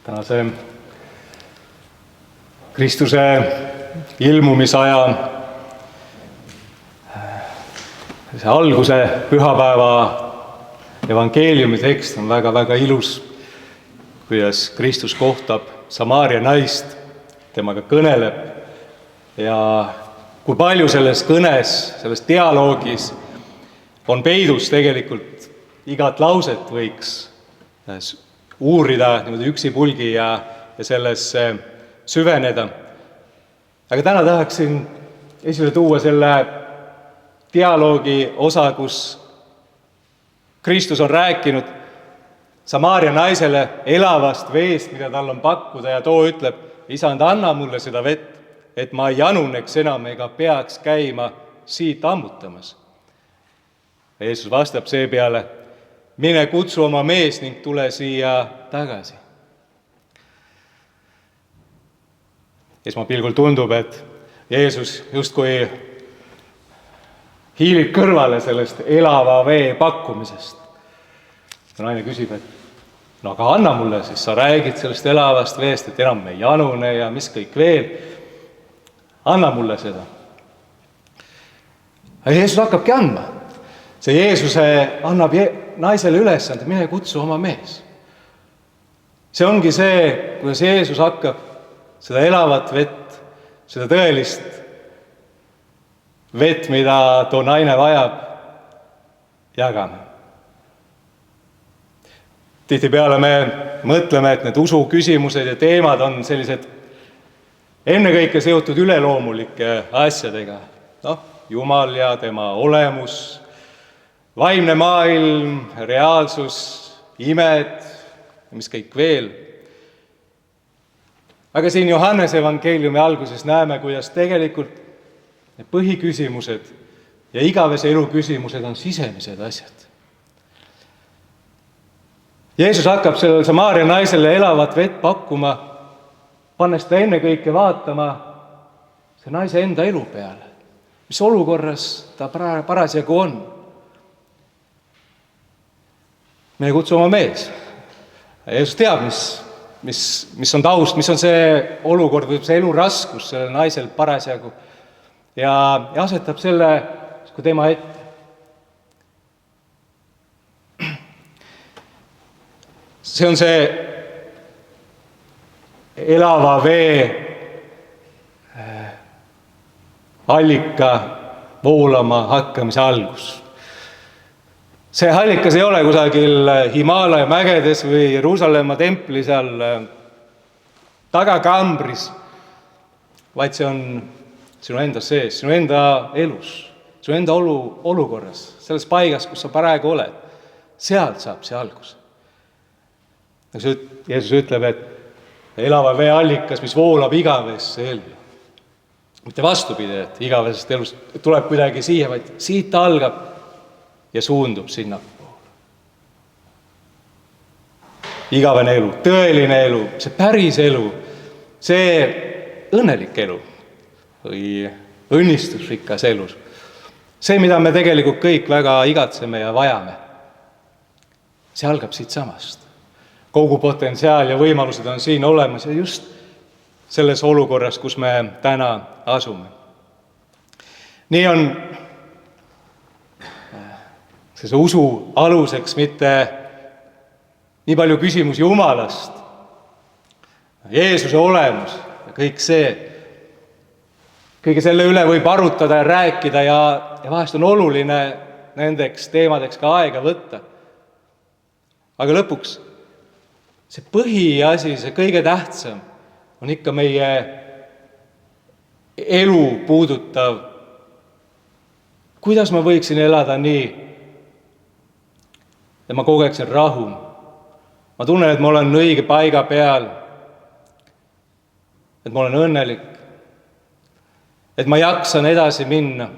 tänase Kristuse ilmumisaja see alguse pühapäeva evangeeliumi tekst on väga-väga ilus, kuidas Kristus kohtab Samaaria naist, temaga kõneleb ja kui palju selles kõnes, selles dialoogis on peidus tegelikult igat lauset võiks uurida niimoodi üksipulgi ja sellesse süveneda. Aga täna tahaksin esile tuua selle dialoogi osa, kus Kristus on rääkinud Samaaria naisele elavast veest, mida tal on pakkuda, ja too ütleb: Isand, anna mulle seda vett, et ma ei januneks enam ega peaks käima siit ammutamas. Jeesus vastab seepeale: mine kutsu oma mees ning tule siia tagasi. Esmapilgul tundub, et Jeesus justkui hiilib kõrvale sellest elava vee pakkumisest. Ja naine küsib, et no aga anna mulle, siis sa räägid sellest elavast veest, et enam ei janune ja mis kõik veel. Anna mulle seda. Ja Jeesus hakkabki andma. See Jeesuse annab naisele ülesande: mine kutsu oma mees. See ongi see, kuidas Jeesus hakkab seda elavat vett, seda tõelist vett, mida too naine vajab, jagama. Tihtipeale me mõtleme, et need usu küsimused ja teemad on sellised ennekõike seotud üleloomulike asjadega. Jumal ja tema olemus, vaimne maailm, reaalsus, imed ja mis kõik veel. Aga siin Johannese evangeeliumi alguses näeme, kuidas tegelikult need põhiküsimused ja igavese elu küsimused on sisemised asjad. Jeesus hakkab sellele Samaaria naisele elavat vett pakkuma, pannes ta ennekõike vaatama see naise enda elu peale, mis olukorras ta parasjagu on. Mine kutsu oma mees. Jeesus teab, mis on taust, mis on see olukord või see elu raskus sellel naisel parasjagu, ja asetab selle tema ette. See on see elava vee allika voolama hakkamise algus. See allikas ei ole kusagil Himaalaja mägedes või Jeruusalemma templi seal tagakambris, vaid see on sinu enda sees, sinu enda elus, sinu enda olukorras, selles paigas, kus sa praegu oled. Sealt saab see algus. Jeesus ütleb, et elava vee allikas, mis voolab igavesse ellu. Mitte vastupidi, et igavesest elust tuleb kuidagi siia, vaid siit ta algab ja suundub sinna poole. Igavene elu, tõeline elu, see päris elu, see õnnelik elu või õnnistusrikas elus. See, mida me tegelikult kõik väga igatseme ja vajame, see algab siit samast. Kogu potentsiaal ja võimalused on siin olemas ja just selles olukorras, kus me täna asume. Nii on see usu aluseks mitte nii palju küsimus Jumalast, Jeesuse olemus ja kõik see. Kõige selle üle võib arutada ja rääkida ja vahest on oluline nendeks teemadeks ka aega võtta. Aga lõpuks see põhiasi, see kõige tähtsam on ikka meie elu puudutav. Kuidas ma võiksin elada nii, et ma kogeksin rahu? Ma tunnen, et ma olen õige paiga peal, et ma olen õnnelik, et ma jaksan edasi minna,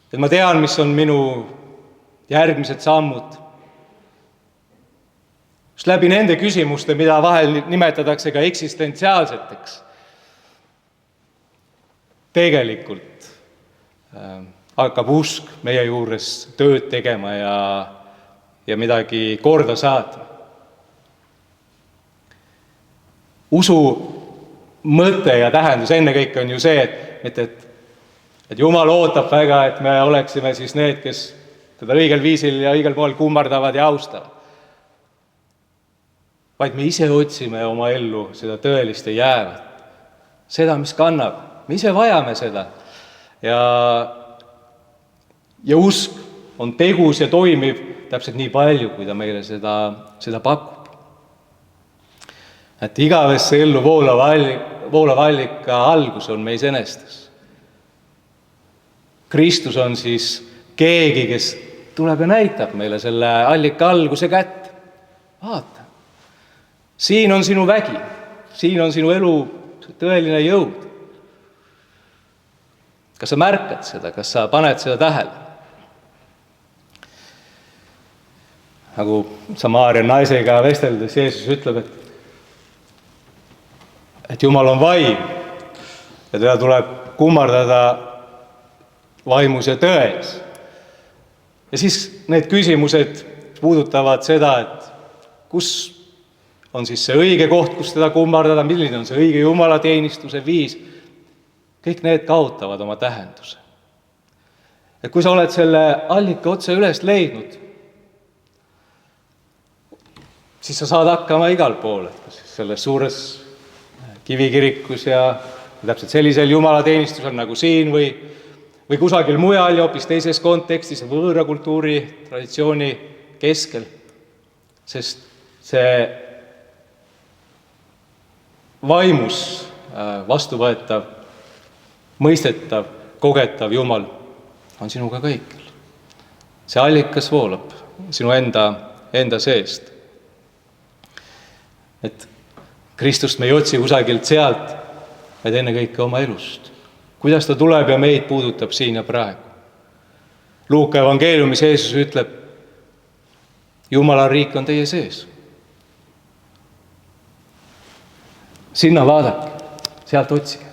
et ma tean, mis on minu järgmised sammud. Just läbi nende küsimuste, mida vahel nimetatakse ka eksistentsiaalseteks, tegelikult hakkab usk meie juures tööd tegema ja midagi korda saata. Usu mõte ja tähendus ennekõike on ju see, et Jumal ootab väga, et me oleksime siis need, kes teda õigel viisil ja õigel moel kummardavad ja austavad. Vaid me ise otsime oma ellu seda tõelist ja jäävat. Seda, mis kannab. Me ise vajame seda. Ja usk on tegus ja toimib täpselt nii palju, kui ta meile seda pakub. Et igavesse ellu voolav allika algus on meis enestes. Kristus on siis keegi, kes tuleb ja näitab meile selle allika alguse kätte. Vaata, siin on sinu vägi, siin on sinu elu tõeline jõud. Kas sa märkad seda, kas sa paned seda tähele? Nagu Samaaria naisega vesteldes Jeesus ütleb, et Jumal on vaim ja teda tuleb kummardada vaimus ja tões. Ja siis need küsimused puudutavad seda, et kus on siis see õige koht, kus teda kummardada, milline on see õige jumalateenistuse viis. Kõik need kaotavad oma tähenduse. Et kui sa oled selle allika otse üles leidnud, siis sa saad hakkama igal pool, selles suures kivikirikus ja täpselt sellisel jumalateenistusel nagu siin või kusagil mujal ja hoopis teises kontekstis võõra kultuuri, traditsiooni keskel, sest see vaimus vastuvõetav, mõistetav, kogetav Jumal on sinuga kõikjal. See allikas voolab sinu enda seest. Et Kristust me ei otsi kusagilt sealt, vaid ennekõike oma elust. Kuidas ta tuleb ja meid puudutab siin ja praegu. Luuka evangeeliumis Jeesus ütleb, Jumala riik on teie sees. Sinna vaadake, sealt otsige.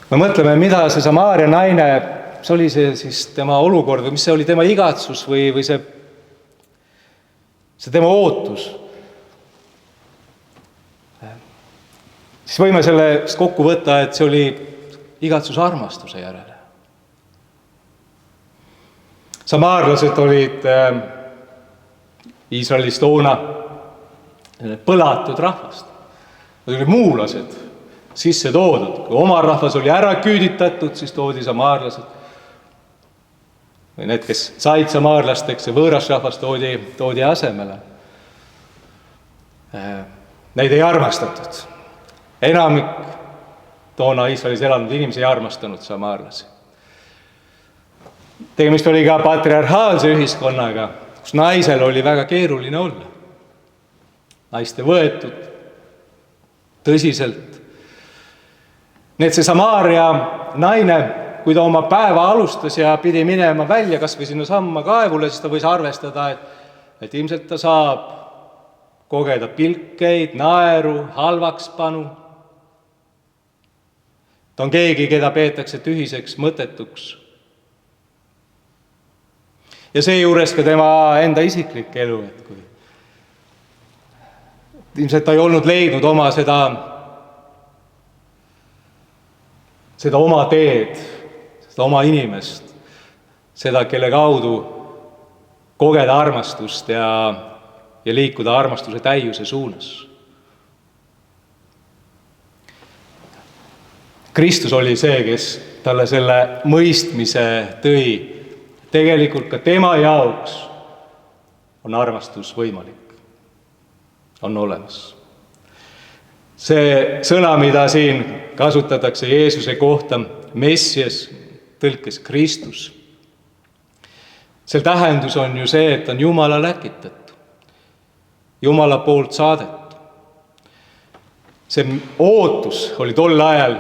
Me mõtleme, mida see Samaaria naine, see oli see siis tema olukord või mis see oli tema igatsus või see tema ootus. Siis võime sellest kokku võtta, et see oli igatsus armastuse järele. Samaarlased olid Iisraelis toona põlatud rahvast. Nad olid muulased sisse toodud. Kui oma rahvas oli ära küüditatud, siis toodi samaarlased. Või need, kes said samaarlasteks ja võõras rahvas toodi asemele. Neid ei armastatud. Enamik toona Iisraelis elanud inimesi ei armastanud samaarlasi. Tegemist oli ka patriarhaalse ühiskonnaga, kus naisel oli väga keeruline olla. Naiste võetud tõsiselt. Nii et see Samaaria naine, kui ta oma päeva alustas ja pidi minema välja kas või sinna samma kaevule, siis ta võis arvestada, et ilmselt ta saab kogeda pilkeid, naeru, halvakspanu. Ta on keegi, keda peetakse tühiseks, mõttetuks. Ja seejuures ka tema enda isiklik elu, et kui ilmselt ta ei olnud leidnud oma seda oma teed, seda oma inimest, seda, kelle kaudu kogeda armastust ja liikuda armastuse täiuse suunas. Kristus oli see, kes talle selle mõistmise tõi. Tegelikult ka tema jaoks on armastus võimalik. On olemas. See sõna, mida siin kasutatakse Jeesuse kohta, Messias, tõlkes Kristus. See tähendus on ju see, et on Jumala läkitatu. Jumala poolt saadetu. See ootus oli tol ajal,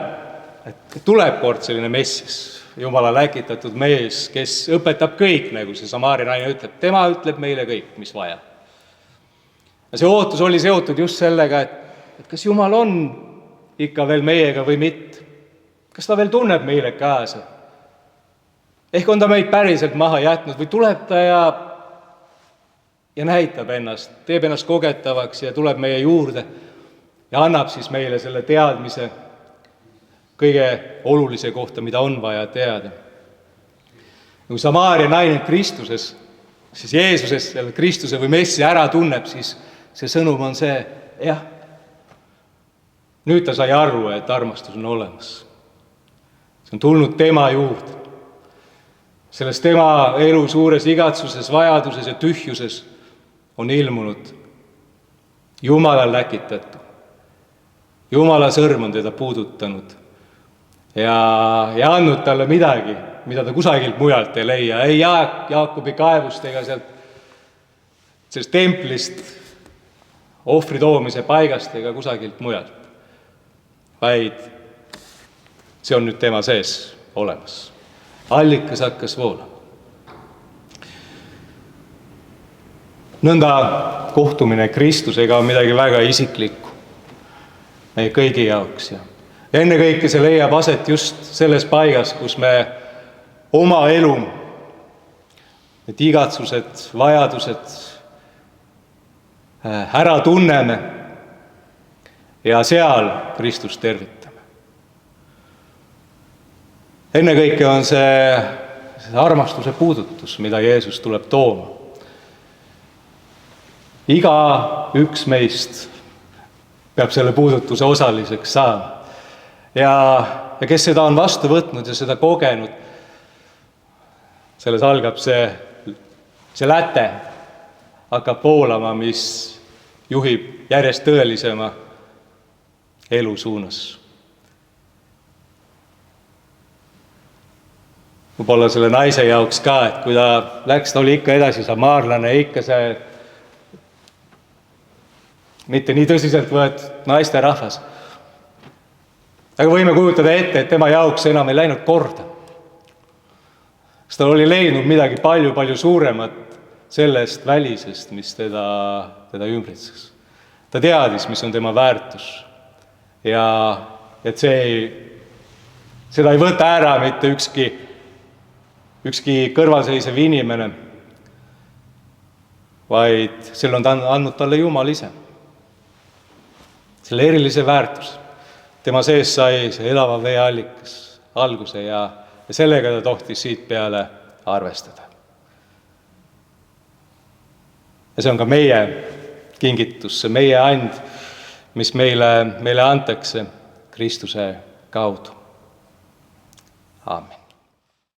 et tuleb kord selline Messias, Jumala läkitatud mees, kes õpetab kõik, nagu see Samaaria naine ütleb. Tema ütleb meile kõik, mis vaja. Ja see ootus oli seotud just sellega, et kas Jumal on ikka veel meiega või mitte. Kas ta veel tunneb meile kaasa? Ehk on ta meid päriselt maha jätnud või tuleb ta ja ja näitab ennast, teeb ennast kogetavaks ja tuleb meie juurde ja annab siis meile selle teadmise kõige olulise kohta, mida on vaja teada. Kui Samaaria naine Kristuses, siis Jeesuses selle Kristuse või Messi ära tunneb, siis see sõnum on see, jah, nüüd ta sai aru, et armastus on olemas. See on tulnud tema juurde. Selles tema elu suures igatsuses, vajaduses ja tühjuses on ilmunud Jumala läkitatu. Jumala sõrm on teda puudutanud ja andnud talle midagi, mida ta kusagilt mujalt ei leia. Ei Jaakobi kaevust ega sellest templist, ohvri toomise paigast ega kusagilt mujalt, vaid see on nüüd tema sees olemas. Allikas hakkas voolama. Nõnda kohtumine Kristusega on midagi väga isiklikku meie kõigi jaoks. Ja ennekõike see leiab aset just selles paigas, kus me oma elu, need igatsused, vajadused ära tunneme ja seal Kristust tervitame. Ennekõike on see armastuse puudutus, mida Jeesus tuleb tooma. Iga üks meist peab selle puudutuse osaliseks saama. Ja kes seda on vastu võtnud ja seda kogenud, selles algab see läte, hakkab voolama, mis juhib järjest tõelisema elu suunas. Võib-olla selle naise jaoks ka, et kui ta läks, ta oli ikka edasi samaarlane, ikka see mitte nii tõsiselt võetud naisterahvas. Aga võime kujutada ette, et tema jaoks enam ei läinud korda. Sest ta oli leidnud midagi palju suuremat sellest välisest, mis teda ümbritses. Ta teadis, mis on tema väärtus ja et seda ei võta ära mitte ükski kõrvalseisev inimene, vaid selle on andnud talle Jumal ise. Selle erilise väärtus. Tema sees sai see elava vee allikas alguse ja sellega ta tohtis siit peale arvestada. Ja see on ka meie kingitus, see meie and, mis meile antakse Kristuse kaudu. Aamen.